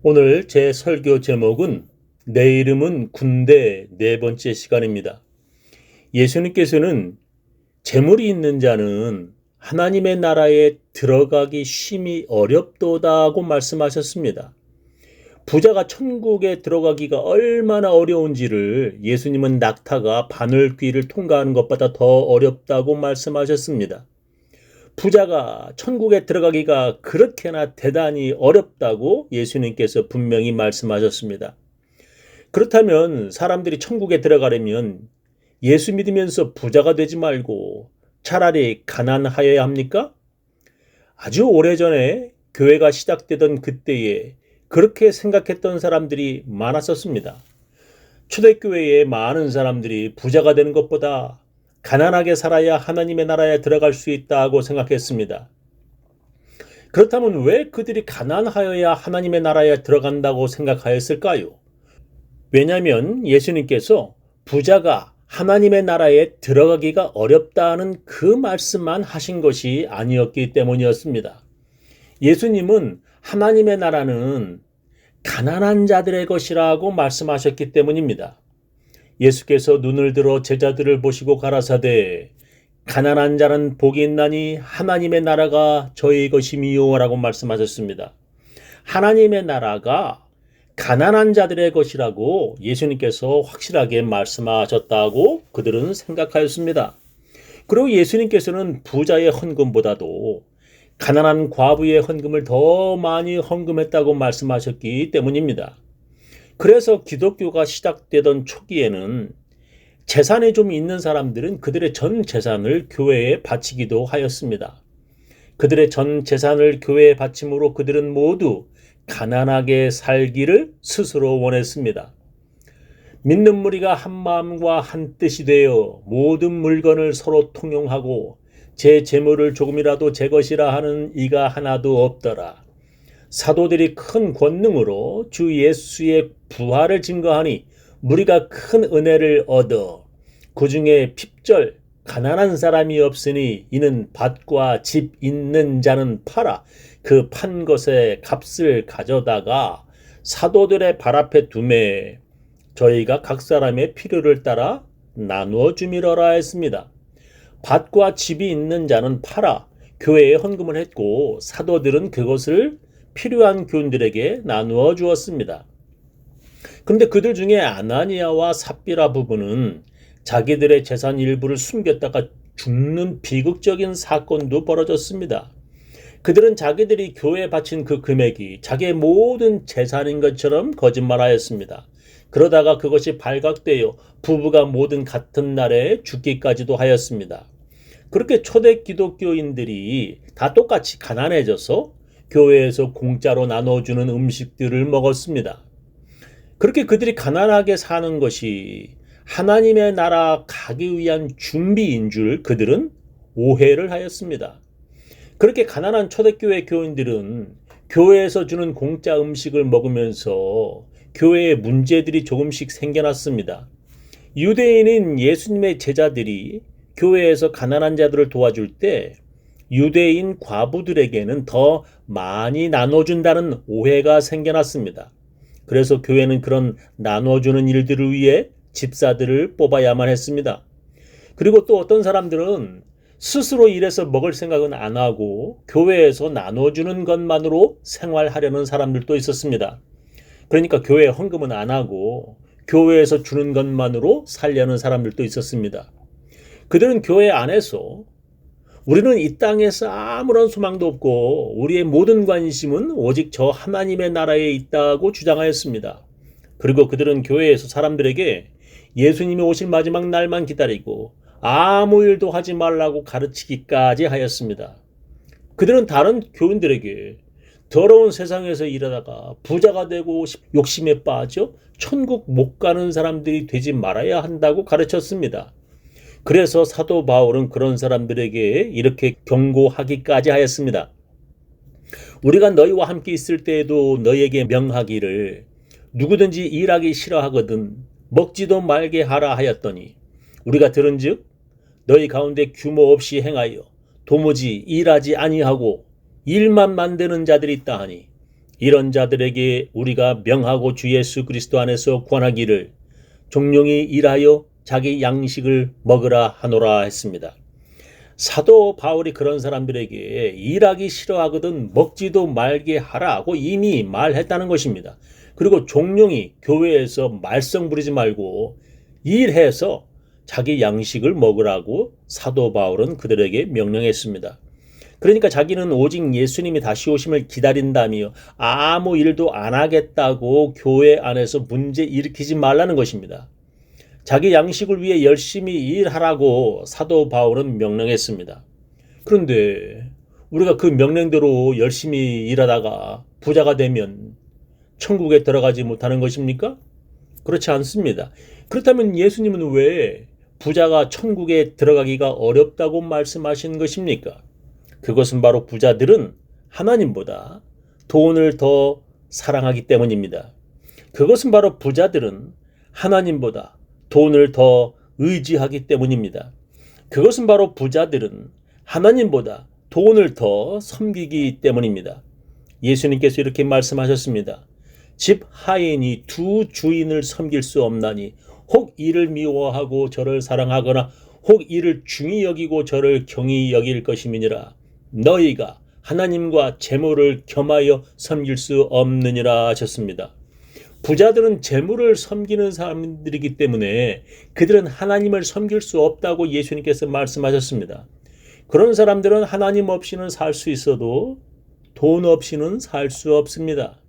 오늘 제 설교 제목은 내 이름은 군대 네 번째 시간입니다. 예수님께서는 재물이 있는 자는 하나님의 나라에 들어가기 심히 어렵도다고 말씀하셨습니다. 부자가 천국에 들어가기가 얼마나 어려운지를 예수님은 낙타가 바늘귀를 통과하는 것보다 더 어렵다고 말씀하셨습니다. 부자가 천국에 들어가기가 그렇게나 대단히 어렵다고 예수님께서 분명히 말씀하셨습니다. 그렇다면 사람들이 천국에 들어가려면 예수 믿으면서 부자가 되지 말고 차라리 가난하여야 합니까? 아주 오래전에 교회가 시작되던 그때에 그렇게 생각했던 사람들이 많았었습니다. 초대교회에 많은 사람들이 부자가 되는 것보다 가난하게 살아야 하나님의 나라에 들어갈 수 있다고 생각했습니다. 그렇다면 왜 그들이 가난하여야 하나님의 나라에 들어간다고 생각하였을까요? 왜냐하면 예수님께서 부자가 하나님의 나라에 들어가기가 어렵다는 그 말씀만 하신 것이 아니었기 때문이었습니다. 예수님은 하나님의 나라는 가난한 자들의 것이라고 말씀하셨기 때문입니다. 예수께서 눈을 들어 제자들을 보시고 가라사대 가난한 자는 복이 있나니 하나님의 나라가 저희 것임이요 라고 말씀하셨습니다. 하나님의 나라가 가난한 자들의 것이라고 예수님께서 확실하게 말씀하셨다고 그들은 생각하였습니다. 그리고 예수님께서는 부자의 헌금보다도 가난한 과부의 헌금을 더 많이 헌금했다고 말씀하셨기 때문입니다. 그래서 기독교가 시작되던 초기에는 재산이 좀 있는 사람들은 그들의 전 재산을 교회에 바치기도 하였습니다. 그들의 전 재산을 교회에 바침으로 그들은 모두 가난하게 살기를 스스로 원했습니다. 믿는 무리가 한 마음과 한 뜻이 되어 모든 물건을 서로 통용하고 제 재물을 조금이라도 제 것이라 하는 이가 하나도 없더라. 사도들이 큰 권능으로 주 예수의 부활을 증거하니 무리가 큰 은혜를 얻어 그 중에 핍절 가난한 사람이 없으니 이는 밭과 집 있는 자는 팔아 그 판 것의 값을 가져다가 사도들의 발 앞에 두매 저희가 각 사람의 필요를 따라 나누어 주미러라 했습니다. 밭과 집이 있는 자는 팔아 교회에 헌금을 했고 사도들은 그것을 필요한 교인들에게 나누어 주었습니다. 그런데 그들 중에 아나니아와 삽비라 부부는 자기들의 재산 일부를 숨겼다가 죽는 비극적인 사건도 벌어졌습니다. 그들은 자기들이 교회에 바친 그 금액이 자기의 모든 재산인 것처럼 거짓말하였습니다. 그러다가 그것이 발각되어 부부가 모든 같은 날에 죽기까지도 하였습니다. 그렇게 초대 기독교인들이 다 똑같이 가난해져서 교회에서 공짜로 나눠주는 음식들을 먹었습니다. 그렇게 그들이 가난하게 사는 것이 하나님의 나라 가기 위한 준비인 줄 그들은 오해를 하였습니다. 그렇게 가난한 초대교회 교인들은 교회에서 주는 공짜 음식을 먹으면서 교회에 문제들이 조금씩 생겨났습니다. 유대인인 예수님의 제자들이 교회에서 가난한 자들을 도와줄 때 유대인 과부들에게는 더 많이 나눠준다는 오해가 생겨났습니다. 그래서 교회는 그런 나눠주는 일들을 위해 집사들을 뽑아야만 했습니다. 그리고 또 어떤 사람들은 스스로 일해서 먹을 생각은 안 하고 교회에서 나눠주는 것만으로 생활하려는 사람들도 있었습니다. 그러니까 교회 헌금은 안 하고 교회에서 주는 것만으로 살려는 사람들도 있었습니다. 그들은 교회 안에서 우리는 이 땅에서 아무런 소망도 없고 우리의 모든 관심은 오직 저 하나님의 나라에 있다고 주장하였습니다. 그리고 그들은 교회에서 사람들에게 예수님이 오실 마지막 날만 기다리고 아무 일도 하지 말라고 가르치기까지 하였습니다. 그들은 다른 교인들에게 더러운 세상에서 일하다가 부자가 되고 욕심에 빠져 천국 못 가는 사람들이 되지 말아야 한다고 가르쳤습니다. 그래서 사도 바울은 그런 사람들에게 이렇게 경고하기까지 하였습니다. 우리가 너희와 함께 있을 때에도 너희에게 명하기를 누구든지 일하기 싫어하거든 먹지도 말게 하라 하였더니 우리가 들은즉 너희 가운데 규모 없이 행하여 도무지 일하지 아니하고 일만 만드는 자들이 있다 하니 이런 자들에게 우리가 명하고 주 예수 그리스도 안에서 권하기를 종용이 일하여 자기 양식을 먹으라 하노라 했습니다. 사도 바울이 그런 사람들에게 일하기 싫어하거든 먹지도 말게 하라고 이미 말했다는 것입니다. 그리고 종용이 교회에서 말썽 부리지 말고 일해서 자기 양식을 먹으라고 사도 바울은 그들에게 명령했습니다. 그러니까 자기는 오직 예수님이 다시 오심을 기다린다며 아무 일도 안 하겠다고 교회 안에서 문제 일으키지 말라는 것입니다. 자기 양식을 위해 열심히 일하라고 사도 바울은 명령했습니다. 그런데 우리가 그 명령대로 열심히 일하다가 부자가 되면 천국에 들어가지 못하는 것입니까? 그렇지 않습니다. 그렇다면 예수님은 왜 부자가 천국에 들어가기가 어렵다고 말씀하신 것입니까? 그것은 바로 부자들은 하나님보다 돈을 더 사랑하기 때문입니다. 그것은 바로 부자들은 하나님보다 돈을 더 의지하기 때문입니다. 그것은 바로 부자들은 하나님보다 돈을 더 섬기기 때문입니다. 예수님께서 이렇게 말씀하셨습니다. 집 하인이 두 주인을 섬길 수 없나니 혹 이를 미워하고 저를 사랑하거나 혹 이를 중히 여기고 저를 경히 여길 것임이니라. 너희가 하나님과 재물을 겸하여 섬길 수 없느니라 하셨습니다. 부자들은 재물을 섬기는 사람들이기 때문에 그들은 하나님을 섬길 수 없다고 예수님께서 말씀하셨습니다. 그런 사람들은 하나님 없이는 살 수 있어도 돈 없이는 살 수 없습니다.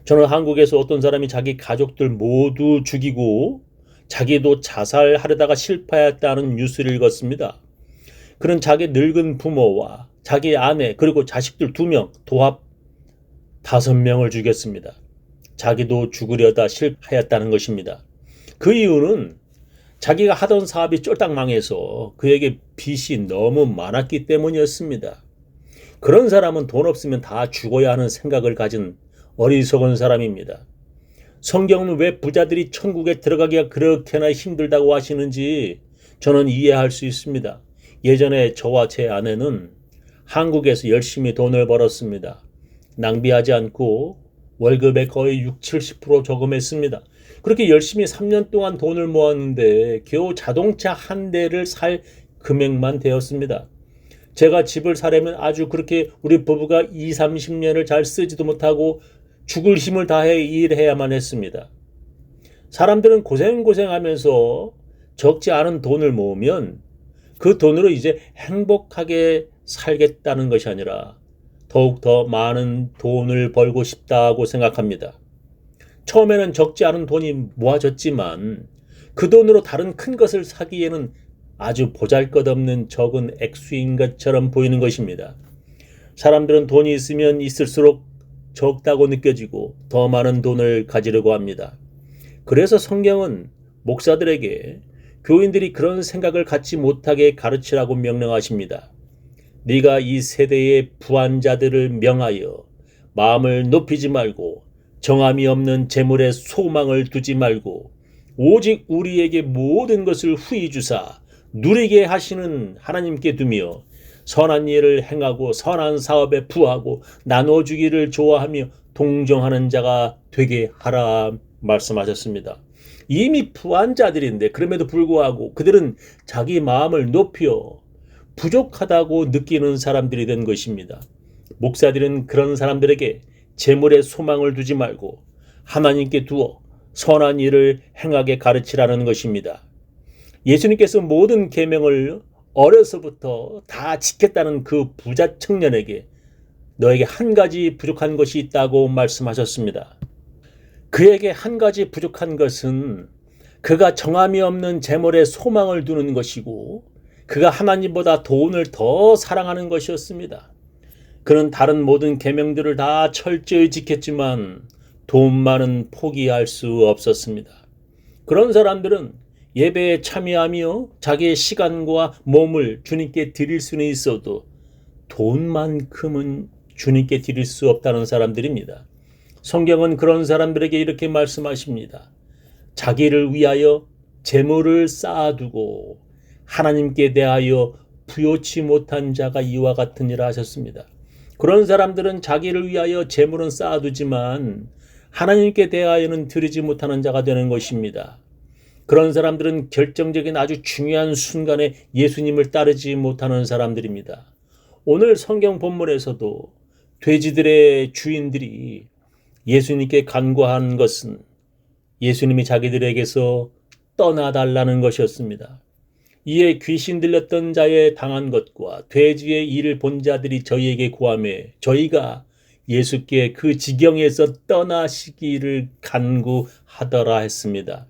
저는 한국에서 어떤 사람이 자기 가족들 모두 죽이고 자기도 자살하려다가 실패했다는 뉴스를 읽었습니다. 그는 자기 늙은 부모와 자기 아내 그리고 자식들 2명 도합 5명을 죽였습니다. 자기도 죽으려다 실패했다는 것입니다. 그 이유는 자기가 하던 사업이 쫄딱 망해서 그에게 빚이 너무 많았기 때문이었습니다. 그런 사람은 돈 없으면 다 죽어야 하는 생각을 가진 어리석은 사람입니다. 성경은 왜 부자들이 천국에 들어가기가 그렇게나 힘들다고 하시는지 저는 이해할 수 있습니다. 예전에 저와 제 아내는 한국에서 열심히 돈을 벌었습니다. 낭비하지 않고 월급의 거의 60-70% 저금했습니다. 그렇게 열심히 3년 동안 돈을 모았는데 겨우 자동차 한 대를 살 금액만 되었습니다. 제가 집을 사려면 아주 그렇게 우리 부부가 20-30년을 잘 쓰지도 못하고 죽을 힘을 다해 일해야만 했습니다. 사람들은 고생하면서 적지 않은 돈을 모으면 그 돈으로 이제 행복하게 살겠다는 것이 아니라 더욱 더 많은 돈을 벌고 싶다고 생각합니다. 처음에는 적지 않은 돈이 모아졌지만 그 돈으로 다른 큰 것을 사기에는 아주 보잘것없는 적은 액수인 것처럼 보이는 것입니다. 사람들은 돈이 있으면 있을수록 적다고 느껴지고 더 많은 돈을 가지려고 합니다. 그래서 성경은 목사들에게 교인들이 그런 생각을 갖지 못하게 가르치라고 명령하십니다. 네가 이 세대의 부한자들을 명하여 마음을 높이지 말고 정함이 없는 재물에 소망을 두지 말고 오직 우리에게 모든 것을 후히 주사 누리게 하시는 하나님께 두며 선한 일을 행하고 선한 사업에 부하고 나눠주기를 좋아하며 동정하는 자가 되게 하라 말씀하셨습니다. 이미 부한 자들인데 그럼에도 불구하고 그들은 자기 마음을 높여 부족하다고 느끼는 사람들이 된 것입니다. 목사들은 그런 사람들에게 재물에 소망을 두지 말고 하나님께 두어 선한 일을 행하게 가르치라는 것입니다. 예수님께서 모든 계명을 어려서부터 다 지켰다는 그 부자 청년에게 너에게 한 가지 부족한 것이 있다고 말씀하셨습니다. 그에게 한 가지 부족한 것은 그가 정함이 없는 재물에 소망을 두는 것이고 그가 하나님보다 돈을 더 사랑하는 것이었습니다. 그는 다른 모든 계명들을 다 철저히 지켰지만 돈만은 포기할 수 없었습니다. 그런 사람들은 예배에 참여하며 자기의 시간과 몸을 주님께 드릴 수는 있어도 돈만큼은 주님께 드릴 수 없다는 사람들입니다. 성경은 그런 사람들에게 이렇게 말씀하십니다. 자기를 위하여 재물을 쌓아두고 하나님께 대하여 부요치 못한 자가 이와 같으니라 하셨습니다. 그런 사람들은 자기를 위하여 재물은 쌓아두지만 하나님께 대하여는 드리지 못하는 자가 되는 것입니다. 그런 사람들은 결정적인 아주 중요한 순간에 예수님을 따르지 못하는 사람들입니다. 오늘 성경 본문에서도 돼지들의 주인들이 예수님께 간구한 것은 예수님이 자기들에게서 떠나달라는 것이었습니다. 이에 귀신 들렸던 자의 당한 것과 돼지의 일을 본 자들이 저희에게 구하매 저희가 예수께 그 지경에서 떠나시기를 간구하더라 했습니다.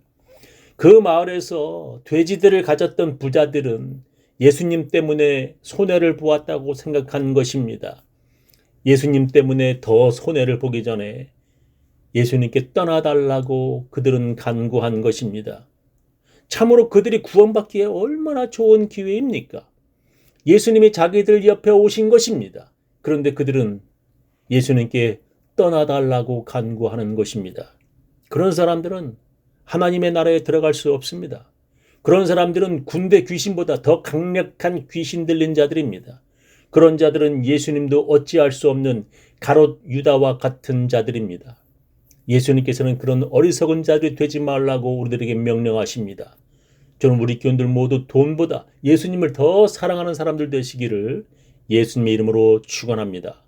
그 마을에서 돼지들을 가졌던 부자들은 예수님 때문에 손해를 보았다고 생각한 것입니다. 예수님 때문에 더 손해를 보기 전에 예수님께 떠나달라고 그들은 간구한 것입니다. 참으로 그들이 구원받기에 얼마나 좋은 기회입니까? 예수님이 자기들 옆에 오신 것입니다. 그런데 그들은 예수님께 떠나달라고 간구하는 것입니다. 그런 사람들은 하나님의 나라에 들어갈 수 없습니다. 그런 사람들은 군대 귀신보다 더 강력한 귀신 들린 자들입니다. 그런 자들은 예수님도 어찌할 수 없는 가롯 유다와 같은 자들입니다. 예수님께서는 그런 어리석은 자들이 되지 말라고 우리들에게 명령하십니다. 저는 우리 교인들 모두 돈보다 예수님을 더 사랑하는 사람들 되시기를 예수님의 이름으로 축원합니다.